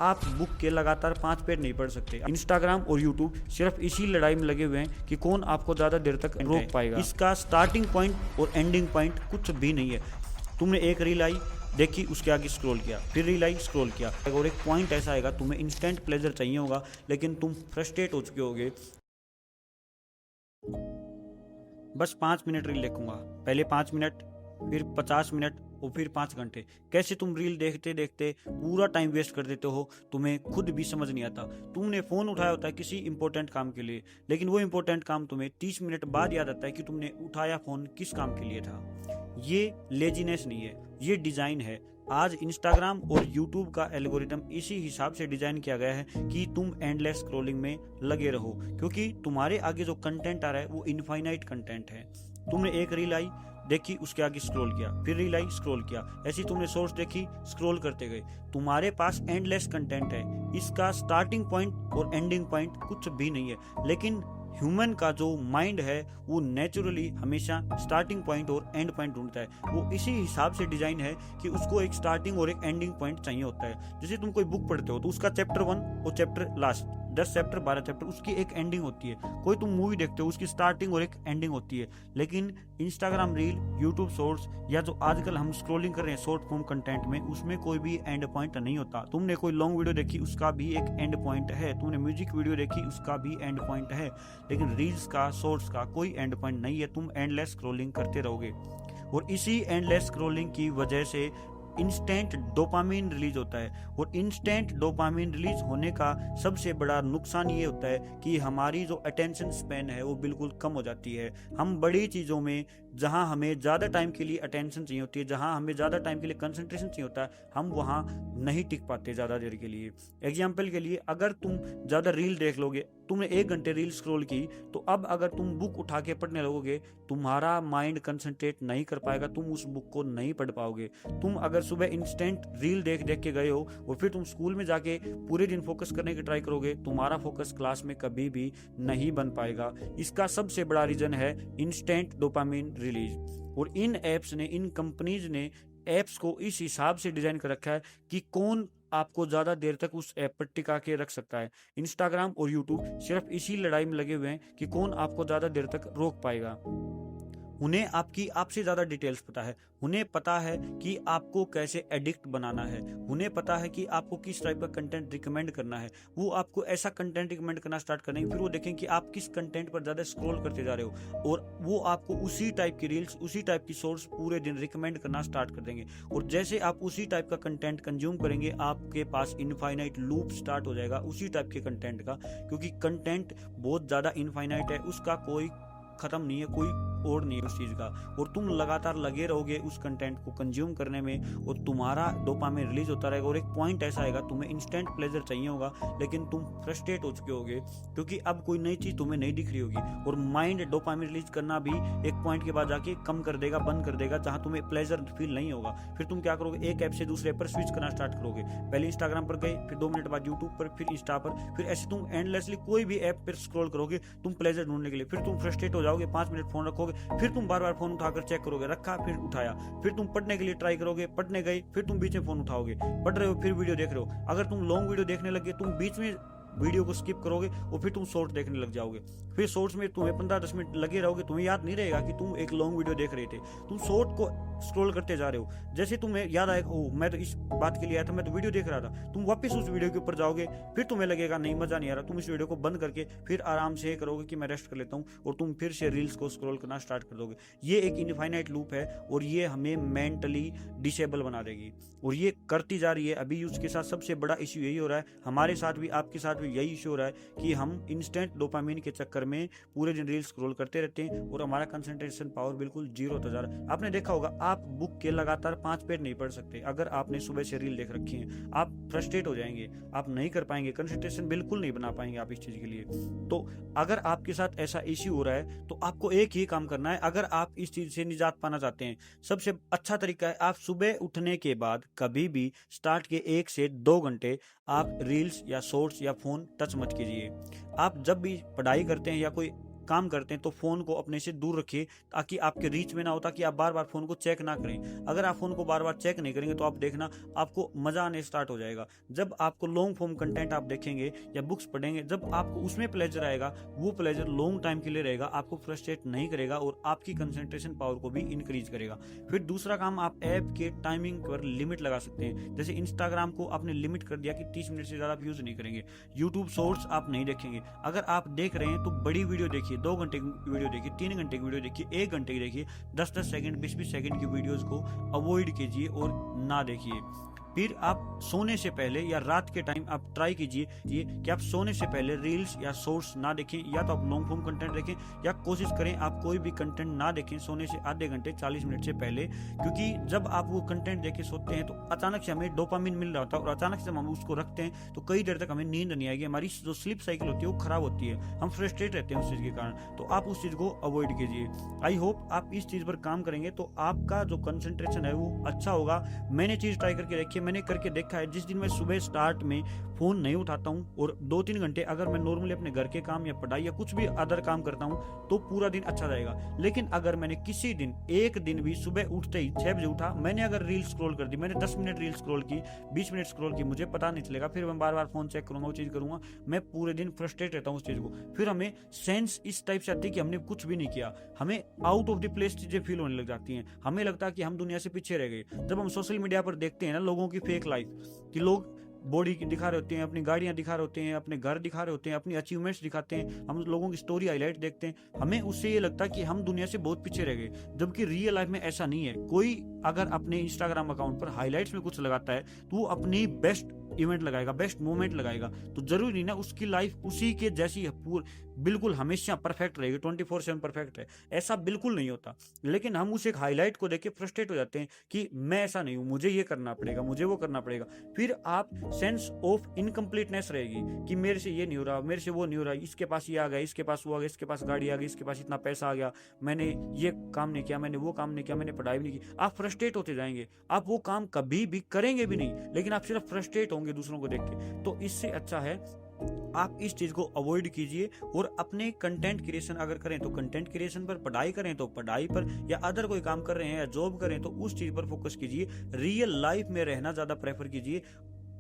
आप बुक के लगातार 5 पेज नहीं पढ़ सकते। इंस्टाग्राम और यूट्यूब सिर्फ इसी लड़ाई में लगे हुए हैं कि कौन आपको ज़्यादा देर तक रोक पाएगा। इसका स्टार्टिंग पॉइंट और एंडिंग पॉइंट कुछ भी नहीं है। तुमने एक रील आई देखी, उसके आगे स्क्रॉल किया, फिर रील आई स्क्रॉल किया, और एक पॉइंट ऐसा आएगा तुम्हें इंस्टेंट प्लेजर चाहिए होगा, लेकिन तुम फ्रस्ट्रेट हो चुके होगे। बस 5 मिनट रील देखूंगा, पहले 5 मिनट, फिर 50 मिनट और फिर 5 घंटे। कैसे तुम रील देखते देखते पूरा टाइम वेस्ट कर देते हो, तुम्हें खुद भी समझ नहीं आता। तुमने फ़ोन उठाया होता है किसी इंपॉर्टेंट काम के लिए, लेकिन वो इंपॉर्टेंट काम तुम्हें 30 मिनट बाद याद आता है कि तुमने उठाया फ़ोन किस काम के लिए था। ये लेजीनेस नहीं है, ये डिज़ाइन है। आज इंस्टाग्राम और यूट्यूब का एल्गोरिदम इसी हिसाब से डिजाइन किया गया है कि तुम एंडलेस स्क्रॉलिंग में लगे रहो, क्योंकि तुम्हारे आगे जो कंटेंट आ रहा है वो इनफाइनाइट कंटेंट है। तुमने एक रील आई देखी, उसके आगे स्क्रॉल किया, फिर रील आई स्क्रॉल किया, ऐसी तुमने शॉर्ट्स देखी, स्क्रॉल करते गए। तुम्हारे पास एंडलेस कंटेंट है। इसका स्टार्टिंग पॉइंट और एंडिंग पॉइंट कुछ भी नहीं है, लेकिन ह्यूमन का जो माइंड है वो नेचुरली हमेशा स्टार्टिंग पॉइंट और एंड पॉइंट ढूंढता है। वो इसी हिसाब से डिजाइन है कि उसको एक स्टार्टिंग और एक एंडिंग पॉइंट चाहिए होता है। जैसे तुम कोई बुक पढ़ते हो तो उसका चैप्टर 1 और चैप्टर लास्ट 10 चैप्टर 12 चैप्टर उसकी एक एंडिंग होती है। कोई तुम मूवी देखते हो उसकी स्टार्टिंग और एक एंडिंग होती है। लेकिन इंस्टाग्राम रील, यूट्यूब शॉर्ट्स या जो आजकल हम स्क्रॉलिंग कर रहे हैं शॉर्ट फॉर्म कंटेंट में, उसमें कोई भी एंड पॉइंट नहीं होता। तुमने कोई लॉन्ग वीडियो देखी, उसका भी एक एंड पॉइंट है। तुमने म्यूजिक वीडियो देखी, उसका भी एंड पॉइंट है। लेकिन रील्स का, शॉर्ट्स का कोई एंड पॉइंट नहीं है। तुम एंडलेस स्क्रॉलिंग करते रहोगे, और इसी एंडलेस स्क्रॉलिंग की वजह से इंस्टेंट डोपामिन रिलीज होता है। और इंस्टेंट डोपामिन रिलीज होने का सबसे बड़ा नुकसान ये होता है कि हमारी जो अटेंशन स्पैन है वो बिल्कुल कम हो जाती है। हम बड़ी चीज़ों में जहां हमें ज़्यादा टाइम के लिए अटेंशन चाहिए होती है, जहां हमें ज़्यादा टाइम के लिए कंसंट्रेशन चाहिए होता है, हम वहां नहीं टिक पाते ज़्यादा देर के लिए। एग्जाम्पल के लिए, अगर तुम ज़्यादा रील देख लोगे, तुमने 1 घंटे रील स्क्रॉल की, तो अब अगर तुम बुक उठा के पढ़ने लगोगे, तुम्हारा माइंड कंसंट्रेट नहीं कर पाएगा, तुम उस बुक को नहीं पढ़ पाओगे। तुम अगर सुबह इंस्टेंट रील देख देख के गए हो और फिर तुम स्कूल में जाके पूरे दिन फोकस करने की ट्राई करोगे, तुम्हारा फोकस क्लास में कभी भी नहीं बन पाएगा। इसका सबसे बड़ा रीजन है इंस्टेंट डोपामिन रिलीज। और इन एप्स ने, इन कंपनीज ने एप्स को इस हिसाब से डिजाइन कर रखा है कि कौन आपको ज्यादा देर तक उस ऐप पर टिका के रख सकता है। इंस्टाग्राम और यूट्यूब सिर्फ इसी लड़ाई में लगे हुए हैं कि कौन आपको ज्यादा देर तक रोक पाएगा। उन्हें आपकी आपसे ज़्यादा डिटेल्स पता है। उन्हें पता है कि आपको कैसे एडिक्ट बनाना है। उन्हें पता है कि आपको किस टाइप का कंटेंट रिकमेंड करना है। वो आपको ऐसा कंटेंट रिकमेंड करना स्टार्ट करेंगे, फिर वो देखेंगे कि आप किस कंटेंट पर ज़्यादा स्क्रॉल करते जा रहे हो, और वो आपको उसी टाइप की रील्स, उसी टाइप की सोर्स पूरे दिन रिकमेंड करना स्टार्ट कर देंगे। और जैसे आप उसी टाइप का कंटेंट कंज्यूम करेंगे, आपके पास इनफाइनाइट लूप स्टार्ट हो जाएगा उसी टाइप के कंटेंट का, क्योंकि कंटेंट बहुत ज़्यादा इनफाइनाइट है, उसका कोई खत्म नहीं है, कोई और नहीं है उस चीज़ का। और तुम लगातार लगे रहोगे उस कंटेंट को कंज्यूम करने में, और तुम्हारा डोपामिन रिलीज होता रहेगा। और एक पॉइंट ऐसा आएगा, तुम्हें इंस्टेंट प्लेजर चाहिए होगा, लेकिन तुम फ्रस्ट्रेट हो चुके होगे, क्योंकि अब कोई नई चीज़ तुम्हें नहीं दिख रही होगी। और माइंड डोपामिन रिलीज करना भी एक पॉइंट के बाद जाके कम कर देगा, बंद कर देगा, जहाँ तुम्हें प्लेजर फील नहीं होगा। फिर तुम क्या करोगे, एक ऐप से दूसरे ऐप पर स्विच करना स्टार्ट करोगे। पहले इंस्टाग्राम पर गए, फिर 2 मिनट बाद यूट्यूब पर, फिर इंस्टा पर, फिर ऐसे तुम एंडलेसली कोई भी ऐप पर स्क्रॉल करोगे तुम प्लेजर ढूंढने के लिए। फिर तुम फ्रस्ट्रेट हो जाओगे, 5 मिनट फोन रखोगे, फिर तुम बार बार फोन उठाकर चेक करोगे, रखा फिर उठाया, फिर तुम पढ़ने के लिए ट्राई करोगे, पढ़ने गए, फिर तुम बीच में फोन उठाओगे, पढ़ रहे हो, फिर वीडियो देख रहे हो। अगर तुम लॉन्ग वीडियो देखने लगे, तुम बीच में वीडियो को स्किप करोगे और फिर तुम शॉर्ट देखने लग जाओगे। फिर शॉर्ट्स में तुम्हें 15-10 मिनट लगे रहोगे, तुम्हें याद नहीं रहेगा कि तुम एक लॉन्ग वीडियो देख रहे थे, तुम शॉर्ट को स्क्रॉल करते जा रहे हो। जैसे तुम्हें याद आएगा, ओह मैं तो इस बात के लिए आया था, मैं तो वीडियो देख रहा था, तुम वापस उस वीडियो के ऊपर जाओगे, फिर तुम्हें लगेगा नहीं मजा नहीं आ रहा, तुम इस वीडियो को बंद करके फिर आराम से करोगे कि मैं रेस्ट कर लेता हूँ, और तुम फिर से रील्स को स्क्रॉल करना स्टार्ट कर दोगे। ये एक इनफाइनाइट लूप है, और ये हमें मेंटली डिसेबल बना देगी, और ये करती जा रही है। अभी उसके साथ सबसे बड़ा इश्यू यही हो रहा है, हमारे साथ भी, आपके साथ भी यही इश्यू हो रहा है कि हम इंस्टेंट डोपामिन के चक्कर में पूरे दिन रील स्क्रॉल करते रहते हैं, और हमारा कंसंट्रेशन पावर बिल्कुल जीरो होता जा रहा है। आपने देखा होगा, आप बुक के लगातार 5 पेज नहीं पढ़ सकते। अगर आपने सुबह से रील देख रखी है, आप फ्रस्ट्रेट हो जाएंगे, आप नहीं कर पाएंगे, कंसंट्रेशन बिल्कुल नहीं बना पाएंगे आप इस चीज के लिए। तो अगर आपके साथ ऐसा इश्यू हो रहा है, तो आपको एक ही काम करना है। अगर आप इस चीज से निजात पाना चाहते हैं, सबसे अच्छा तरीका है, आप सुबह उठने के बाद कभी भी स्टार्ट के 1 से 2 घंटे आप रील्स या शॉर्ट्स या फोन टच मत कीजिए। आप जब भी पढ़ाई करते हैं या कोई काम करते हैं तो फ़ोन को अपने से दूर रखिए, ताकि आपके रीच में ना हो, ताकि आप बार बार फ़ोन को चेक ना करें। अगर आप फ़ोन को बार बार चेक नहीं करेंगे तो आप देखना आपको मज़ा आने स्टार्ट हो जाएगा। जब आपको लॉन्ग फॉर्म कंटेंट आप देखेंगे या बुक्स पढ़ेंगे, जब आपको उसमें प्लेजर आएगा, वो प्लेजर लॉन्ग टाइम के लिए रहेगा, आपको फ्रस्ट्रेट नहीं करेगा और आपकी कंसंट्रेशन पावर को भी इंक्रीज करेगा। फिर दूसरा काम, आप ऐप के टाइमिंग पर लिमिट लगा सकते हैं। जैसे इंस्टाग्राम को आपने लिमिट कर दिया कि 30 मिनट से ज़्यादा आप यूज़ नहीं करेंगे। यूट्यूब शॉर्ट्स आप नहीं देखेंगे। अगर आप देख रहे हैं तो बड़ी वीडियो देखिए, 2 घंटे की वीडियो देखिए, 3 घंटे की वीडियो देखिए, 1 घंटे की देखिए। 10-10 सेकंड, 20-20 सेकंड की वीडियोस को अवॉइड कीजिए और ना देखिए। फिर आप सोने से पहले या रात के टाइम आप ट्राई कीजिए कि आप सोने से पहले रील्स या शॉर्ट्स ना देखें, या तो आप लॉन्ग फॉर्म कंटेंट देखें, या कोशिश करें आप कोई भी कंटेंट ना देखें सोने से आधे घंटे 40 मिनट से पहले। क्योंकि जब आप वो कंटेंट देख के सोते हैं तो अचानक से हमें डोपामिन मिल रहा होता है, और अचानक से हम उसको रखते हैं तो कई देर तक हमें नींद नहीं आएगी, हमारी जो स्लीप साइकिल होती है वो खराब होती है, हम फ्रस्ट्रेट रहते हैं उस चीज़ के कारण। तो आप उस चीज़ को अवॉइड कीजिए। आई होप आप इस चीज़ पर काम करेंगे तो आपका जो कंसंट्रेशन है वो अच्छा होगा। मैंने चीज़ ट्राई करके देखी है, मैंने करके देखा है। जिस दिन मैं सुबह स्टार्ट में फ़ोन नहीं उठाता हूँ और 2-3 घंटे अगर मैं नॉर्मली अपने घर के काम या पढ़ाई या कुछ भी अदर काम करता हूँ तो पूरा दिन अच्छा जाएगा। लेकिन अगर मैंने किसी दिन एक दिन भी सुबह उठते ही 6 बजे उठा, मैंने अगर रील स्क्रॉल कर दी, मैंने 10 मिनट रील स्क्रॉल की, 20 मिनट स्क्रॉल की, मुझे पता नहीं चलेगा, फिर मैं बार बार फ़ोन चेक करूँगा, वो चीज़ करूँगा, मैं पूरे दिन फ्रस्ट्रेट रहता हूँ उस चीज़ को। फिर हमें सेंस इस टाइप से आती है कि हमने कुछ भी नहीं किया, हमें आउट ऑफ द प्लेस चीज़ें फील होने लग जाती हैं, हमें लगता है कि हम दुनिया से पीछे रह गए। जब हम सोशल मीडिया पर देखते हैं ना लोगों की फेक लाइफ, कि लोग बॉडी दिखा रहे होते हैं, अपनी गाड़ियां दिखा रहे होते हैं, अपने घर दिखा रहे होते हैं, अपनी अचीवमेंट्स दिखाते हैं, हम लोगों की स्टोरी हाईलाइट देखते हैं, हमें उससे ये लगता है कि हम दुनिया से बहुत पीछे रह गए। जबकि रियल लाइफ में ऐसा नहीं है। कोई अगर अपने इंस्टाग्राम अकाउंट पर हाईलाइट्स में कुछ लगाता है तो वो अपनी बेस्ट इवेंट लगाएगा, बेस्ट मोमेंट लगाएगा, तो जरूरी नहीं ना उसकी लाइफ उसी के जैसी बिल्कुल हमेशा परफेक्ट रहेगी, 24/7 परफेक्ट है, ऐसा बिल्कुल नहीं होता। लेकिन हम उस एक हाईलाइट को देख के फ्रस्ट्रेट हो जाते हैं कि मैं ऐसा नहीं हूं, मुझे ये करना पड़ेगा, मुझे वो करना पड़ेगा। फिर आप सेंस ऑफ इनकम्प्लीटनेस रहेगी कि मेरे से ये नहीं हो रहा, मेरे से वो नहीं हो रहा, इसके पास ये आ गया, इसके पास वो आ गया, इसके पास गाड़ी आ गई, इसके पास इतना पैसा आ गया, मैंने ये काम नहीं किया, मैंने वो काम नहीं किया, मैंने पढ़ाई भी नहीं की। आप फ्रस्ट्रेट होते जाएंगे, आप वो काम कभी भी करेंगे भी नहीं, लेकिन आप सिर्फ फ्रस्ट्रेट होंगे दूसरों को देख के। तो इससे अच्छा है आप इस चीज को अवॉइड कीजिए और अपने कंटेंट क्रिएशन अगर करें तो कंटेंट क्रिएशन पर, पढ़ाई करें तो पढ़ाई पर, या अदर कोई काम कर रहे हैं या जॉब करें तो उस चीज पर फोकस कीजिए। रियल लाइफ में रहना ज्यादा प्रेफर कीजिए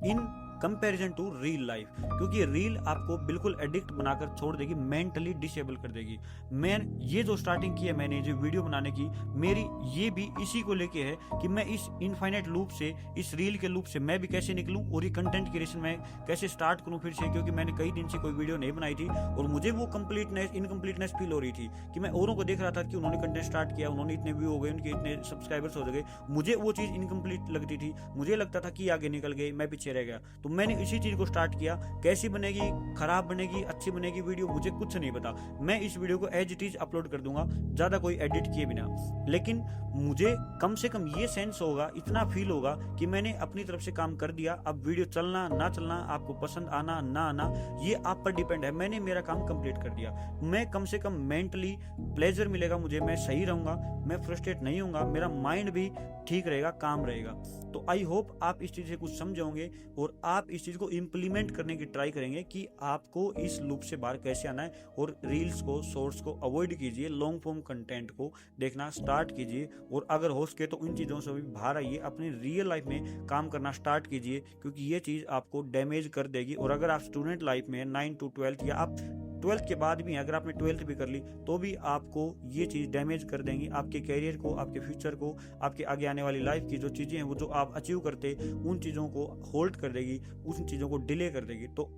in comparison to reel life, क्योंकि रील आपको बिल्कुल एडिक्ट बनाकर छोड़ देगी, मेंटली डिसेबल कर देगी। मैं ये जो स्टार्टिंग की है मैंने जो वीडियो बनाने की, मेरी ये भी इसी को लेके है कि मैं इस इनफाइनाइट लूप से, इस रील के लूप से मैं भी कैसे निकलूं और ये कंटेंट क्रिएशन में कैसे स्टार्ट करूं फिर से। क्योंकि मैंने कई दिन से कोई वीडियो नहीं बनाई थी और मुझे वो इनकम्प्लीटनेस फील हो रही थी कि मैं औरों को देख रहा था कि उन्होंने कंटेंट स्टार्ट किया, उन्होंने इतने व्यू हो गए, उनके इतने सब्सक्राइबर्स हो गए, मुझे वो चीज़ इनकम्प्लीट लगती थी, मुझे लगता था कि आगे निकल गए, मैं पीछे रह गया। तो मैंने इसी चीज़ को स्टार्ट किया। कैसी बनेगी, खराब बनेगी, अच्छी बनेगी वीडियो, मुझे कुछ नहीं पता। मैं इस वीडियो को एज इट इज अपलोड कर दूंगा, ज़्यादा कोई एडिट किए बिना। लेकिन मुझे कम से कम ये सेंस होगा, इतना फील होगा कि मैंने अपनी तरफ से काम कर दिया। अब वीडियो चलना ना चलना, आपको पसंद आना ना आना, ये आप पर डिपेंड है। मैंने मेरा काम कंप्लीट कर दिया, मैं कम से कम मेंटली प्लेजर मिलेगा मुझे, मैं सही रहूंगा, मैं फ्रस्ट्रेट नहीं होऊंगा, मेरा माइंड भी ठीक रहेगा, काम रहेगा। तो आई होप आप इस चीज़ से कुछ समझ होंगे और आप इस चीज़ को इम्प्लीमेंट करने की ट्राई करेंगे कि आपको इस लूप से बाहर कैसे आना है। और रील्स को, शॉर्ट्स को अवॉइड कीजिए, लॉन्ग फॉर्म कंटेंट को देखना स्टार्ट कीजिए और अगर हो सके तो इन चीज़ों से भी बाहर आइए, अपनी रियल लाइफ में काम करना स्टार्ट कीजिए, क्योंकि ये चीज़ आपको डैमेज कर देगी। और अगर आप स्टूडेंट लाइफ में 9 to 12 या आप 12th के बाद भी, अगर आपने 12th भी कर ली तो भी आपको ये चीज़ डैमेज कर देंगी, आपके कैरियर को, आपके फ्यूचर को, आपके आगे आने वाली लाइफ की जो चीज़ें हैं वो जो आप अचीव करते उन चीज़ों को होल्ड कर देगी, उन चीज़ों को डिले कर देगी। तो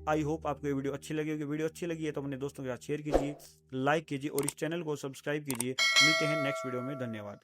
आई होप आपको ये वीडियो अच्छी लगी होगी। वीडियो अच्छी लगी है तो अपने दोस्तों के साथ शेयर कीजिए, लाइक कीजिए और इस चैनल को सब्सक्राइब कीजिए। मिलते हैं नेक्स्ट वीडियो में, धन्यवाद।